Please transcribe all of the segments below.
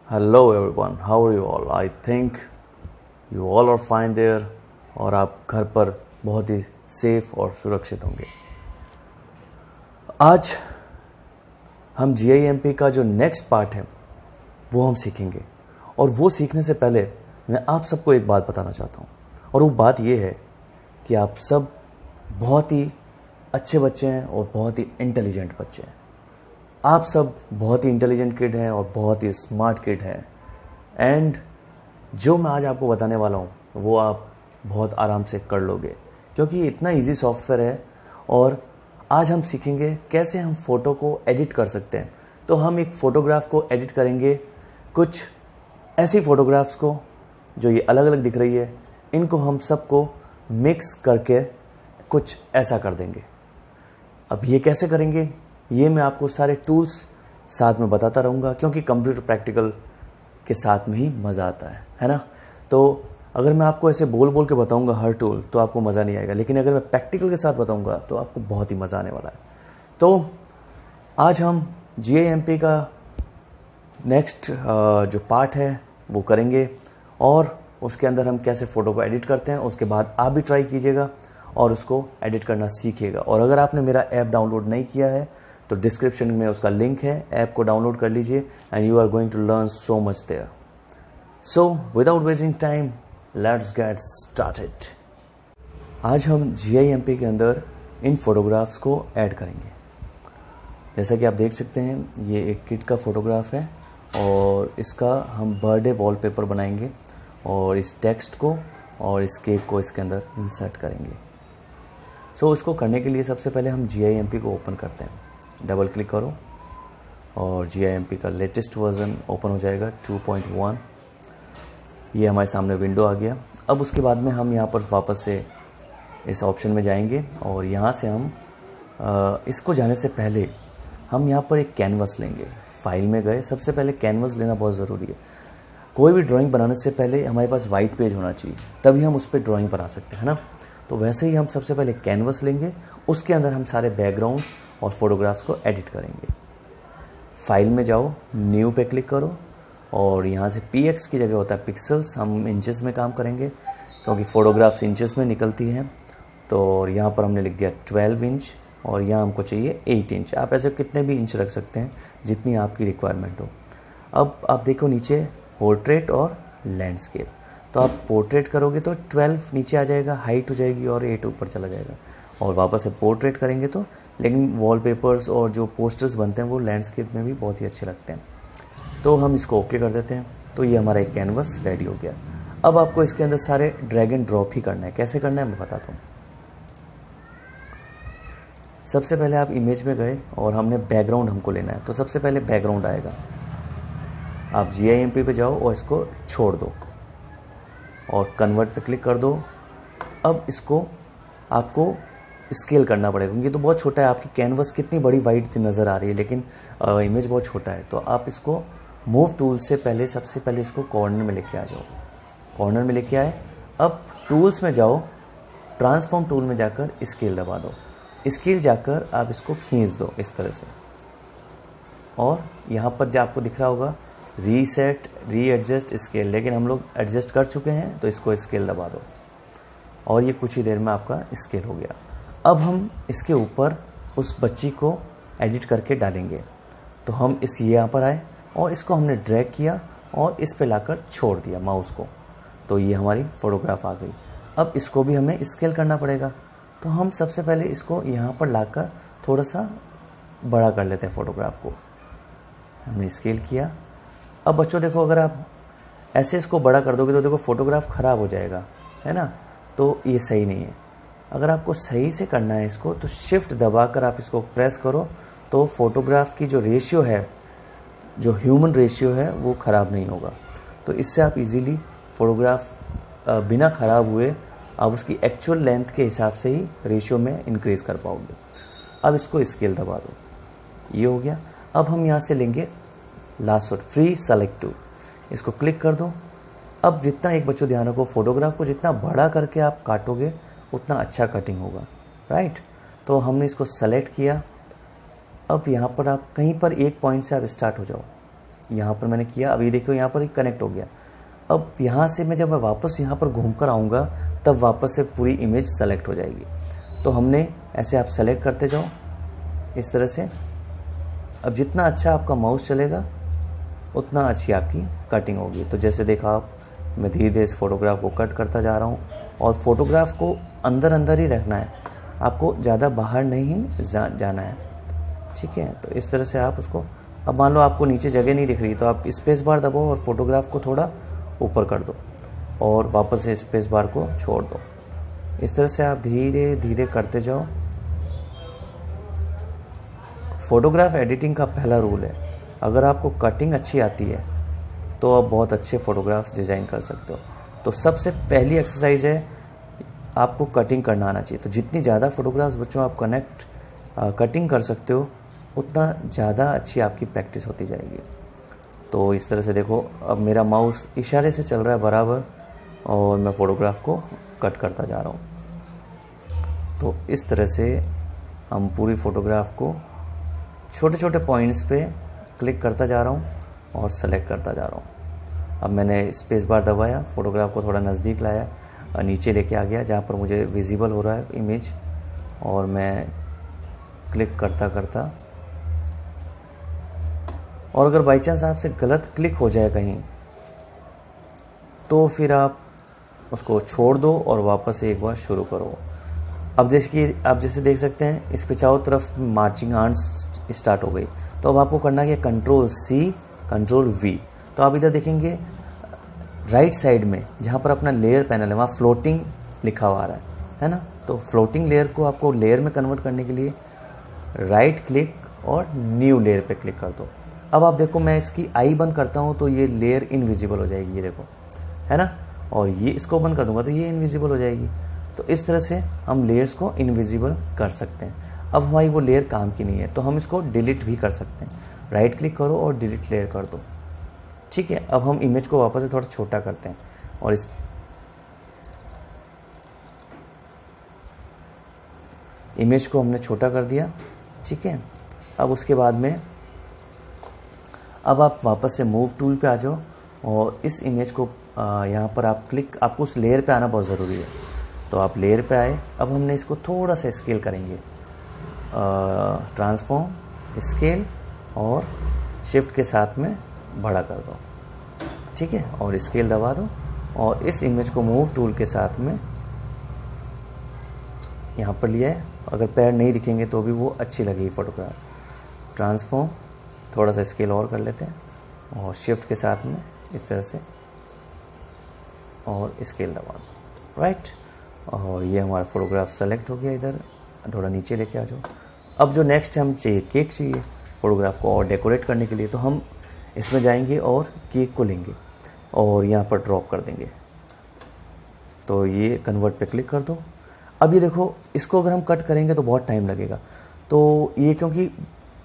Hello everyone, how are you all? I think you all are fine there और आप घर पर बहुत ही सेफ और सुरक्षित होंगे। आज हम GIMP का जो नेक्स्ट पार्ट है वो हम सीखेंगे और वो सीखने से पहले मैं आप सबको एक बात बताना चाहता हूँ और वो बात ये है कि आप सब बहुत ही अच्छे बच्चे हैं और बहुत ही इंटेलिजेंट बच्चे हैं। आप सब बहुत ही इंटेलिजेंट किड हैं और बहुत ही स्मार्ट किड हैं एंड जो मैं आज आपको बताने वाला हूँ वो आप बहुत आराम से कर लोगे क्योंकि ये इतना इजी सॉफ्टवेयर है। और आज हम सीखेंगे कैसे हम फ़ोटो को एडिट कर सकते हैं। तो हम एक फ़ोटोग्राफ को एडिट करेंगे, कुछ ऐसी फ़ोटोग्राफ्स को जो ये अलग अलग दिख रही है, इनको हम सबको मिक्स करके कुछ ऐसा कर देंगे। अब ये कैसे करेंगे ये मैं आपको सारे टूल्स साथ में बताता रहूँगा क्योंकि कंप्यूटर प्रैक्टिकल के साथ में ही मज़ा आता है ना। तो अगर मैं आपको ऐसे बोल बोल के बताऊँगा हर टूल तो आपको मज़ा नहीं आएगा, लेकिन अगर मैं प्रैक्टिकल के साथ बताऊँगा तो आपको बहुत ही मज़ा आने वाला है। तो आज हम GIMP का नेक्स्ट जो पार्ट है वो करेंगे और उसके अंदर हम कैसे फ़ोटो को एडिट करते हैं उसके बाद आप भी ट्राई कीजिएगा और उसको एडिट करना सीखिएगा। और अगर आपने मेरा ऐप डाउनलोड नहीं किया है तो डिस्क्रिप्शन में उसका लिंक है, ऐप को डाउनलोड कर लीजिए and you are going to learn so much there. So without wasting time let's get started. आज हम GIMP के अंदर इन फोटोग्राफ्स को ऐड करेंगे। जैसा कि आप देख सकते हैं ये एक किड का फोटोग्राफ है और इसका हम बर्थडे वॉलपेपर बनाएंगे और इस टेक्स्ट को और इस केक को इसके अंदर इंसर्ट करेंगे। सो इसको करने के लिए सबसे पहले हम GIMP को ओपन करते हैं। डबल क्लिक करो और GIMP का लेटेस्ट वर्जन ओपन हो जाएगा 2.1। ये हमारे सामने विंडो आ गया। अब उसके बाद में हम यहाँ पर वापस से इस ऑप्शन में जाएंगे और यहाँ से हम इसको जाने से पहले हम यहाँ पर एक कैनवस लेंगे। फाइल में गए, सबसे पहले कैनवस लेना बहुत ज़रूरी है। कोई भी ड्राइंग बनाने से पहले हमारे पास वाइट पेज होना चाहिए, तभी हम उस पर ड्राइंग बना सकते हैं ना। तो वैसे ही हम सबसे पहले कैनवस लेंगे, उसके अंदर हम सारे बैकग्राउंड्स और फोटोग्राफ्स को एडिट करेंगे। फाइल में जाओ, न्यू पे क्लिक करो और यहाँ से PX की जगह होता है पिक्सल्स, हम इंचेस में काम करेंगे क्योंकि फ़ोटोग्राफ्स इंचेस में निकलती हैं। तो यहाँ पर हमने लिख दिया 12 इंच और यहाँ हमको चाहिए 8 इंच। आप ऐसे कितने भी इंच रख सकते हैं जितनी आपकी रिक्वायरमेंट हो। अब आप देखो नीचे पोर्ट्रेट और लैंडस्केप, तो आप पोर्ट्रेट करोगे तो 12 नीचे आ जाएगा, हाइट हो जाएगी और 8 ऊपर चला जाएगा। और वापस से पोर्ट्रेट करेंगे तो, लेकिन वॉलपेपर्स और जो पोस्टर्स बनते हैं वो लैंडस्केप में भी बहुत ही अच्छे लगते हैं। तो हम इसको ओके कर देते हैं। तो ये हमारा एक कैनवस रेडी हो गया। अब आपको इसके अंदर सारे ड्रैग एंड ड्रॉप ही करना है। कैसे करना है मैं बताता हूँ। सबसे पहले आप इमेज में गए और हमने बैकग्राउंड हमको लेना है, तो सबसे पहले बैकग्राउंड आएगा। आप GIMP पे जाओ और इसको छोड़ दो और कन्वर्ट पे क्लिक कर दो। अब इसको आपको स्केल करना पड़ेगा क्योंकि तो बहुत छोटा है। आपकी कैनवस कितनी बड़ी वाइड नज़र आ रही है लेकिन इमेज बहुत छोटा है। तो आप इसको मूव टूल से पहले सबसे पहले इसको कॉर्नर में लेके आ जाओ। कॉर्नर में लेके आए, अब टूल्स में जाओ, ट्रांसफॉर्म टूल में जाकर स्केल दबा दो। स्केल जाकर आप इसको खींच दो इस तरह से और यहाँ पर आपको दिख रहा होगा रीसेट, रीएडजस्ट, स्केल, लेकिन हम लोग एडजस्ट कर चुके हैं तो इसको स्केल दबा दो और ये कुछ ही देर में आपका स्केल हो गया। अब हम इसके ऊपर उस बच्ची को एडिट करके डालेंगे। तो हम इस यहाँ पर आए और इसको हमने ड्रैग किया और इस पे लाकर छोड़ दिया माउस को, तो ये हमारी फ़ोटोग्राफ आ गई। अब इसको भी हमें स्केल करना पड़ेगा। तो हम सबसे पहले इसको यहाँ पर लाकर थोड़ा सा बड़ा कर लेते हैं फ़ोटोग्राफ को। हमने स्केल किया। अब बच्चों देखो, अगर आप ऐसे इसको बड़ा कर दोगे तो देखो फ़ोटोग्राफ ख़राब हो जाएगा, है ना। तो ये सही नहीं है। अगर आपको सही से करना है इसको तो शिफ्ट दबाकर आप इसको प्रेस करो तो फ़ोटोग्राफ की जो रेशियो है, जो ह्यूमन रेशियो है, वो ख़राब नहीं होगा। तो इससे आप इजीली फ़ोटोग्राफ बिना ख़राब हुए आप उसकी एक्चुअल लेंथ के हिसाब से ही रेशियो में इंक्रीज़ कर पाओगे। अब इसको स्केल दबा दो, ये हो गया। अब हम यहाँ से लेंगे last shot, free select tool, इसको क्लिक कर दो। अब जितना, एक बच्चों ध्यान रखो, फोटोग्राफ को जितना बड़ा करके आप काटोगे उतना अच्छा कटिंग होगा, राइट। तो हमने इसको सेलेक्ट किया। अब यहाँ पर आप कहीं पर एक पॉइंट से आप स्टार्ट हो जाओ यहाँ पर मैंने किया, अभी देखो यहाँ पर कनेक्ट हो गया। अब यहाँ से मैं जब मैं वापस यहाँ पर घूम कर आऊँगा तब वापस से पूरी इमेज सेलेक्ट हो जाएगी। तो हमने ऐसे आप सेलेक्ट करते जाओ इस तरह से। अब जितना अच्छा आपका माउस चलेगा उतना अच्छी आपकी कटिंग होगी। तो जैसे देखा आप, मैं धीरे धीरे इस फोटोग्राफ को कट करता जा रहा हूँ और फोटोग्राफ को अंदर अंदर ही रखना है, आपको ज़्यादा बाहर नहीं जाना है, ठीक है। तो इस तरह से आप उसको, अब मान लो आपको नीचे जगह नहीं दिख रही तो आप स्पेस बार दबाओ और फोटोग्राफ को थोड़ा ऊपर कर दो और वापस से स्पेस बार को छोड़ दो। इस तरह से आप धीरे धीरे करते जाओ। फोटोग्राफ एडिटिंग का पहला रूल है, अगर आपको कटिंग अच्छी आती है तो आप बहुत अच्छे फोटोग्राफ्स डिज़ाइन कर सकते हो। तो सबसे पहली एक्सरसाइज है आपको कटिंग करना आना चाहिए। तो जितनी ज़्यादा फोटोग्राफ्स बच्चों आप कटिंग कर सकते हो उतना ज़्यादा अच्छी आपकी प्रैक्टिस होती जाएगी। तो इस तरह से देखो, अब मेरा माउस इशारे से चल रहा है बराबर और मैं फ़ोटोग्राफ को कट करता जा रहा हूँ। तो इस तरह से हम पूरी फ़ोटोग्राफ को छोटे छोटे पॉइंट्स पे क्लिक करता जा रहा हूँ और सेलेक्ट करता जा रहा हूँ। अब मैंने स्पेस बार दबाया, फ़ोटोग्राफ को थोड़ा नज़दीक लाया, नीचे लेके आ गया जहाँ पर मुझे विजिबल हो रहा है इमेज, और मैं क्लिक करता करता, और अगर बाई चांस आपसे गलत क्लिक हो जाए कहीं तो फिर आप उसको छोड़ दो और वापस से एक बार शुरू करो। अब जैसे कि आप जैसे देख सकते हैं इस पे चारों तरफ मार्चिंग आर्म्स स्टार्ट हो गई। तो अब आपको करना है कंट्रोल C कंट्रोल V। तो आप इधर देखेंगे राइट साइड में जहाँ पर अपना लेयर पैनल है वहाँ फ्लोटिंग लिखा हुआ आ रहा है ना। तो फ्लोटिंग लेयर को आपको लेयर में कन्वर्ट करने के लिए राइट क्लिक और न्यू लेयर पे क्लिक कर दो। अब आप देखो मैं इसकी आई बंद करता हूँ तो ये लेयर इनविजिबल हो जाएगी, ये देखो है ना, और ये इसको बंद कर दूंगा तो ये इनविजिबल हो जाएगी। तो इस तरह से हम लेयर्स को इनविजिबल कर सकते हैं। अब हमारी वो लेयर काम की नहीं है तो हम इसको डिलीट भी कर सकते हैं। राइट क्लिक करो और डिलीट लेयर कर दो, ठीक है। अब हम इमेज को वापस से थोड़ा छोटा करते हैं और इस इमेज को हमने छोटा कर दिया, ठीक है। अब उसके बाद में अब आप वापस से मूव टूल पे आ जाओ और इस इमेज को यहाँ पर आपको उस लेयर पे आना बहुत ज़रूरी है। तो आप लेयर पे आए। अब हमने इसको थोड़ा सा स्केल करेंगे, ट्रांसफॉर्म स्केल और शिफ्ट के साथ में बड़ा कर दो, ठीक है, और स्केल दबा दो और इस इमेज को मूव टूल के साथ में यहाँ पर लिया है। अगर पैर नहीं दिखेंगे तो भी वो अच्छी लगेगी फोटोग्राफ। ट्रांसफॉर्म, थोड़ा सा स्केल और कर लेते हैं और शिफ्ट के साथ में इस तरह से और स्केल दबा दो, राइट। और ये हमारा फोटोग्राफ सेलेक्ट हो गया। इधर थोड़ा नीचे लेके आ जाओ। अब जो नेक्स्ट हम चाहिए, केक चाहिए फोटोग्राफ को और डेकोरेट करने के लिए। तो हम इसमें जाएंगे और केक को लेंगे और यहाँ पर ड्रॉप कर देंगे। तो ये कन्वर्ट पे क्लिक कर दो। अब ये देखो, इसको अगर हम कट करेंगे तो बहुत टाइम लगेगा। तो ये क्योंकि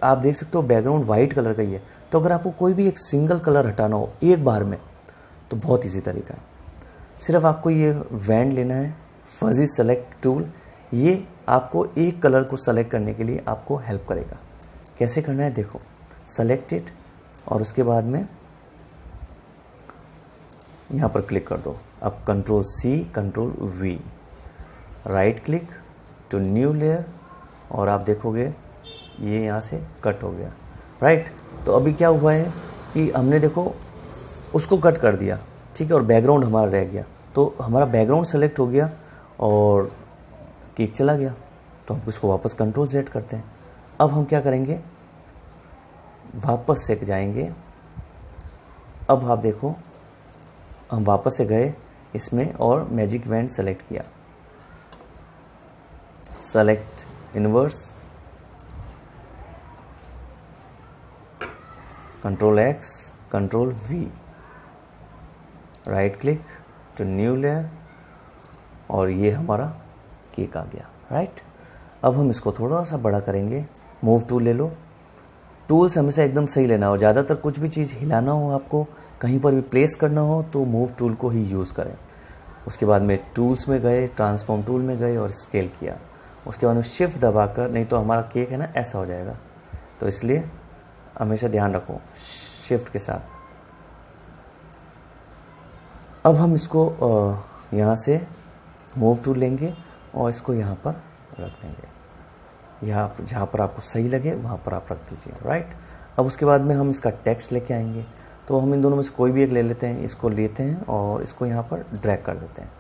आप देख सकते हो बैकग्राउंड वाइट कलर का ही है, तो अगर आपको कोई भी एक सिंगल कलर हटाना हो एक बार में तो बहुत इजी तरीका है। सिर्फ आपको ये वैंड लेना है, फजी सेलेक्ट टूल, ये आपको एक कलर को सेलेक्ट करने के लिए आपको हेल्प करेगा। कैसे करना है देखो, सेलेक्ट इट और उसके बाद में यहाँ पर क्लिक कर दो। अब control C control V, right click to new layer और आप देखोगे ये यहाँ से कट हो गया, राइट। तो अभी क्या हुआ है कि हमने देखो उसको कट कर दिया, ठीक है, और बैकग्राउंड हमारा रह गया। तो हमारा बैकग्राउंड सेलेक्ट हो गया और केक चला गया। तो हम इसको वापस कंट्रोल Z करते हैं। अब हम क्या करेंगे, वापस से जाएंगे। अब आप देखो हम वापस से गए इसमें और मैजिक वैंड सेलेक्ट किया, select inverse, control X control V, right click to new layer और ये हमारा केक आ गया, राइट। अब हम इसको थोड़ा सा बड़ा करेंगे। मूव टूल ले लो। टूल्स हमेशा एकदम सही लेना हो। ज़्यादातर कुछ भी चीज़ हिलाना हो, आपको कहीं पर भी प्लेस करना हो तो मूव टूल को ही यूज़ करें। उसके बाद में टूल्स में गए, ट्रांसफॉर्म टूल में गए और स्केल किया। उसके बाद में शिफ्ट दबाकर, नहीं तो हमारा केक है ना ऐसा हो जाएगा। तो इसलिए हमेशा ध्यान रखो, शिफ्ट के साथ। अब हम इसको यहाँ से मूव टूल लेंगे और इसको यहाँ पर रख देंगे। यहाँ जहाँ पर आपको सही लगे वहाँ पर आप रख दीजिए, राइट। अब उसके बाद में हम इसका टेक्स्ट लेके आएंगे, तो हम इन दोनों में से कोई भी एक ले लेते हैं, इसको लेते हैं और इसको यहाँ पर ड्रैग कर देते हैं,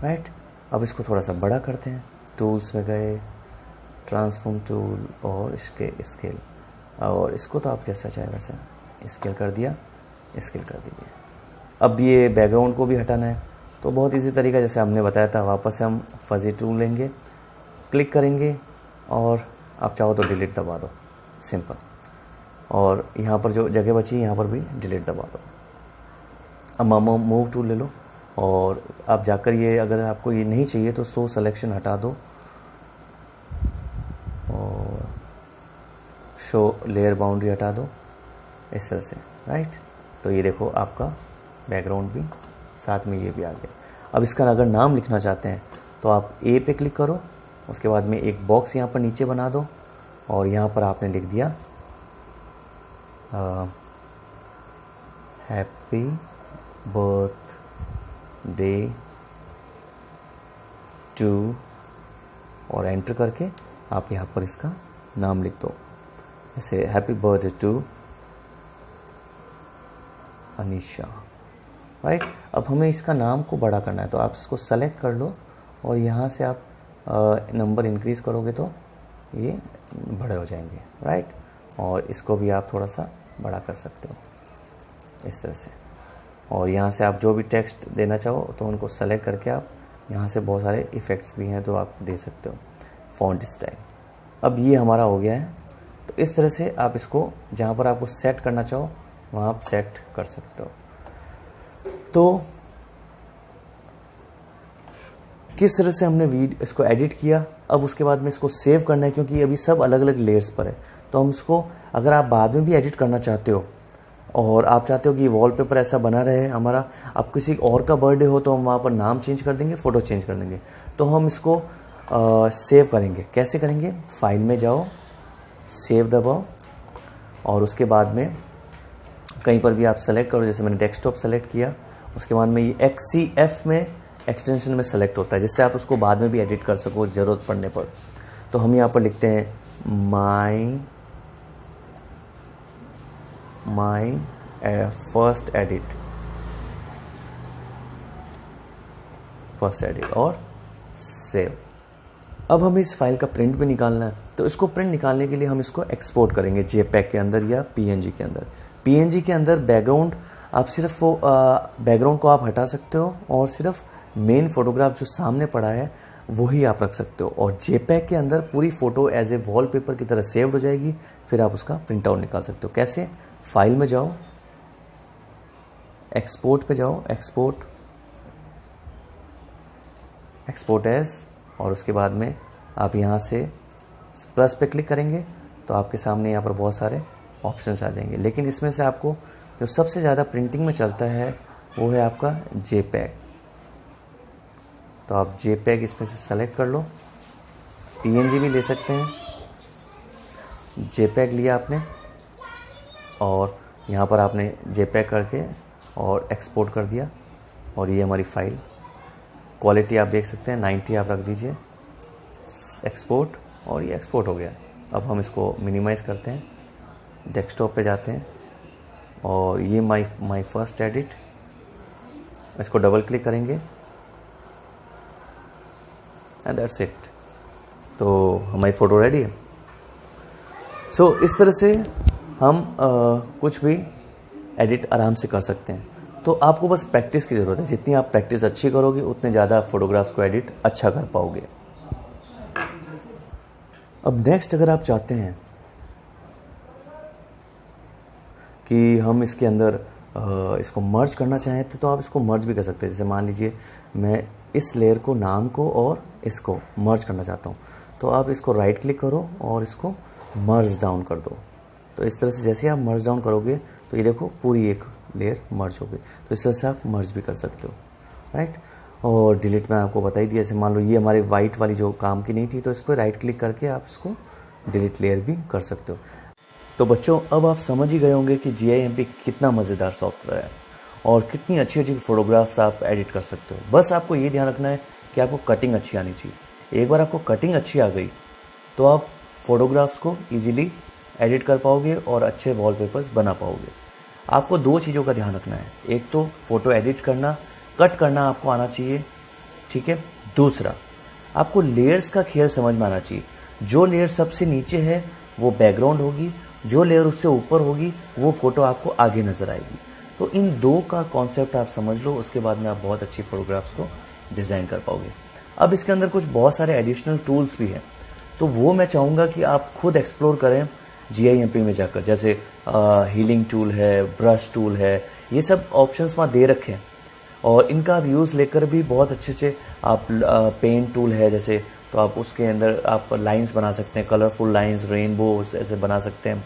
राइट। अब इसको थोड़ा सा बड़ा करते हैं, टूल्स में गए, ट्रांसफॉर्म टूल और इसके स्केल, और इसको तो आप जैसा चाहे वैसा स्केल कर दिया, स्केल कर दीजिए। अब ये बैकग्राउंड को भी हटाना है, तो बहुत इजी तरीका जैसे हमने बताया था, वापस से हम फजी टूल लेंगे, क्लिक करेंगे और आप चाहो तो डिलीट दबा दो, सिंपल। और यहाँ पर जो जगह बची यहाँ पर भी डिलीट दबा दो। अब मूव टूल ले लो और आप जाकर ये, अगर आपको ये नहीं चाहिए तो शो सिलेक्शन हटा दो और शो लेयर बाउंड्री हटा दो, इस तरह से, राइट। तो ये देखो आपका बैकग्राउंड भी साथ में ये भी आ गया। अब इसका अगर नाम लिखना चाहते हैं तो आप ए पे क्लिक करो, उसके बाद में एक बॉक्स यहाँ पर नीचे बना दो और यहाँ पर आपने लिख दिया हैप्पी बर्थडे टू, और एंटर करके आप यहाँ पर इसका नाम लिख दो, जैसे happy birthday to Anisha, right. अब हमें इसका नाम को बड़ा करना है, तो आप इसको सेलेक्ट कर लो और यहाँ से आप नंबर इंक्रीज़ करोगे तो ये बड़े हो जाएंगे, राइट। और इसको भी आप थोड़ा सा बड़ा कर सकते हो इस तरह से। और यहाँ से आप जो भी टेक्स्ट देना चाहो तो उनको सेलेक्ट करके आप यहाँ से बहुत सारे इफ़ेक्ट्स भी हैं तो आप दे सकते हो, फॉन्ट स्टाइल। अब ये हमारा हो गया है, तो इस तरह से आप इसको जहाँ पर आपको सेट करना चाहो वहाँ आप सेट कर सकते हो। तो किस तरह से हमने इसको एडिट किया, अब उसके बाद में इसको सेव करना है, क्योंकि अभी सब अलग अलग लेयर्स पर है। तो हम इसको, अगर आप बाद में भी एडिट करना चाहते हो और आप चाहते हो कि वॉलपेपर ऐसा बना रहे हमारा, अब किसी और का बर्थडे हो तो हम वहाँ पर नाम चेंज कर देंगे, फ़ोटो चेंज कर देंगे। तो हम इसको सेव करेंगे, कैसे करेंगे, फाइल में जाओ, सेव दबाओ और उसके बाद में कहीं पर भी आप सेलेक्ट करो, जैसे मैंने डेस्कटॉप सेलेक्ट किया, उसके बाद में ये XCF में एक्सटेंशन में सेलेक्ट होता है, जिससे आप उसको बाद में भी एडिट कर सको ज़रूरत पड़ने पर। तो हम यहाँ पर लिखते हैं माई फर्स्ट एडिट और सेव। अब हमें इस फाइल का प्रिंट भी निकालना है, तो इसको प्रिंट निकालने के लिए हम इसको एक्सपोर्ट करेंगे JPEG के अंदर या PNG के अंदर। PNG के अंदर बैकग्राउंड आप सिर्फ वो बैकग्राउंड को आप हटा सकते हो और सिर्फ मेन फोटोग्राफ जो सामने पड़ा है वही आप रख सकते हो, और JPEG के अंदर पूरी फ़ोटो एज ए वॉलपेपर की तरह सेव्ड हो जाएगी। फिर आप उसका प्रिंट आउट निकाल सकते हो। कैसे, फाइल में जाओ, एक्सपोर्ट पे जाओ, एक्सपोर्ट एज, और उसके बाद में आप यहाँ से प्लस पे क्लिक करेंगे तो आपके सामने यहाँ पर बहुत सारे ऑप्शंस आ जाएंगे, लेकिन इसमें से आपको जो सबसे ज़्यादा प्रिंटिंग में चलता है वो है आपका JPEG। तो आप JPEG इसमें से सेलेक्ट कर लो, PNG भी ले सकते हैं। JPEG लिया आपने और यहाँ पर आपने JPEG करके और एक्सपोर्ट कर दिया, और ये हमारी फाइल क्वालिटी आप देख सकते हैं 90 आप रख दीजिए, एक्सपोर्ट, और ये एक्सपोर्ट हो गया। अब हम इसको मिनिमाइज़ करते हैं, डेस्कटॉप पे जाते हैं और ये माई फर्स्ट एडिट, इसको डबल क्लिक करेंगे एंड दैट्स इट। तो हमारी फ़ोटो रेडी है। सो इस तरह से हम कुछ भी एडिट आराम से कर सकते हैं। तो आपको बस प्रैक्टिस की ज़रूरत है, जितनी आप प्रैक्टिस अच्छी करोगे उतने ज़्यादा फोटोग्राफ्स को एडिट अच्छा कर पाओगे। अब नेक्स्ट, अगर आप चाहते हैं कि हम इसके अंदर इसको मर्ज करना चाहें तो आप इसको मर्ज भी कर सकते हैं। जैसे मान लीजिए मैं इस लेयर को, नाम को और इसको मर्ज करना चाहता हूँ, तो आप इसको राइट क्लिक करो और इसको मर्ज डाउन कर दो। तो इस तरह से जैसे आप मर्ज डाउन करोगे तो ये देखो पूरी एक लेयर मर्ज हो गई। तो इस तरह से आप मर्ज भी कर सकते हो, राइट। और डिलीट मैं आपको बता ही दिया। जैसे मान लो ये हमारी वाइट वाली जो काम की नहीं थी, तो इस पर राइट क्लिक करके आप इसको डिलीट लेयर भी कर सकते हो। तो बच्चों, अब आप समझ ही गए होंगे कि GIMP कितना मज़ेदार सॉफ्टवेयर है और कितनी अच्छी अच्छी फोटोग्राफ्स आप एडिट कर सकते हो। बस आपको ये ध्यान रखना है कि आपको कटिंग अच्छी आनी चाहिए। एक बार आपको कटिंग अच्छी आ गई तो आप फोटोग्राफ्स को ईजिली एडिट कर पाओगे और अच्छे वॉलपेपर्स बना पाओगे। आपको 2 चीज़ों का ध्यान रखना है, एक तो फ़ोटो एडिट करना, कट करना आपको आना चाहिए, ठीक है। दूसरा, आपको लेयर्स का खेल समझ में आना चाहिए। जो लेयर सबसे नीचे है वो बैकग्राउंड होगी, जो लेयर उससे ऊपर होगी वो फ़ोटो आपको आगे नज़र आएगी। तो इन 2 का कॉन्सेप्ट आप समझ लो, उसके बाद में आप बहुत अच्छी फोटोग्राफ्स को डिज़ाइन कर पाओगे। अब इसके अंदर कुछ बहुत सारे एडिशनल टूल्स भी हैं, तो वो मैं चाहूँगा कि आप खुद एक्सप्लोर करें GIMP में जाकर। जैसे हीलिंग टूल है, ब्रश टूल है, ये सब ऑप्शंस वहाँ दे रखे हैं और इनका आप यूज़ लेकर भी बहुत अच्छे से आप पेंट टूल है जैसे, तो आप उसके अंदर आप लाइंस बना सकते हैं, कलरफुल लाइंस, रेनबोस ऐसे बना सकते हैं।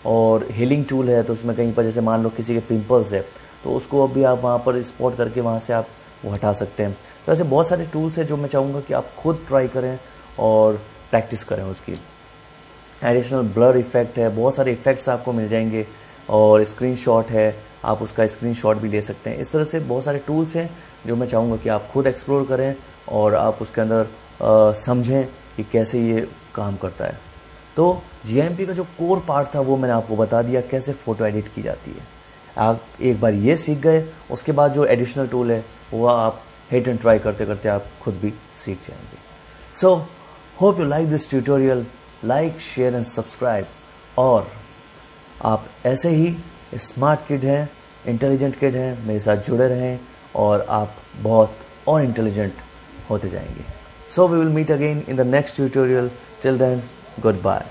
और हीलिंग टूल है तो उसमें कहीं पर जैसे मान लो किसी के पिंपल्स है तो उसको अभी आप वहाँ पर स्पॉट करके वहाँ से आप वो हटा सकते हैं। तो ऐसे बहुत सारे टूल्स हैं जो मैं चाहूँगा कि आप खुद ट्राई करें और प्रैक्टिस करें उसकी। एडिशनल ब्लर इफेक्ट है, बहुत सारे इफेक्ट्स आपको मिल जाएंगे और स्क्रीनशॉट है, आप उसका स्क्रीनशॉट भी ले सकते हैं। इस तरह से बहुत सारे टूल्स हैं जो मैं चाहूँगा कि आप खुद एक्सप्लोर करें और आप उसके अंदर समझें कि कैसे ये काम करता है। तो GIMP का जो कोर पार्ट था वो मैंने आपको बता दिया, कैसे फ़ोटो एडिट की जाती है। आप एक बार ये सीख गए, उसके बाद जो एडिशनल टूल है वो आप हिट एंड ट्राई करते करते आप खुद भी सीख जाएंगे। So hope you like this tutorial, like, share and subscribe. और आप ऐसे ही स्मार्ट किड हैं, इंटेलिजेंट किड हैं, मेरे साथ जुड़े रहें और आप बहुत और इंटेलिजेंट होते जाएंगे। So we will meet again in the next tutorial. Till then, goodbye.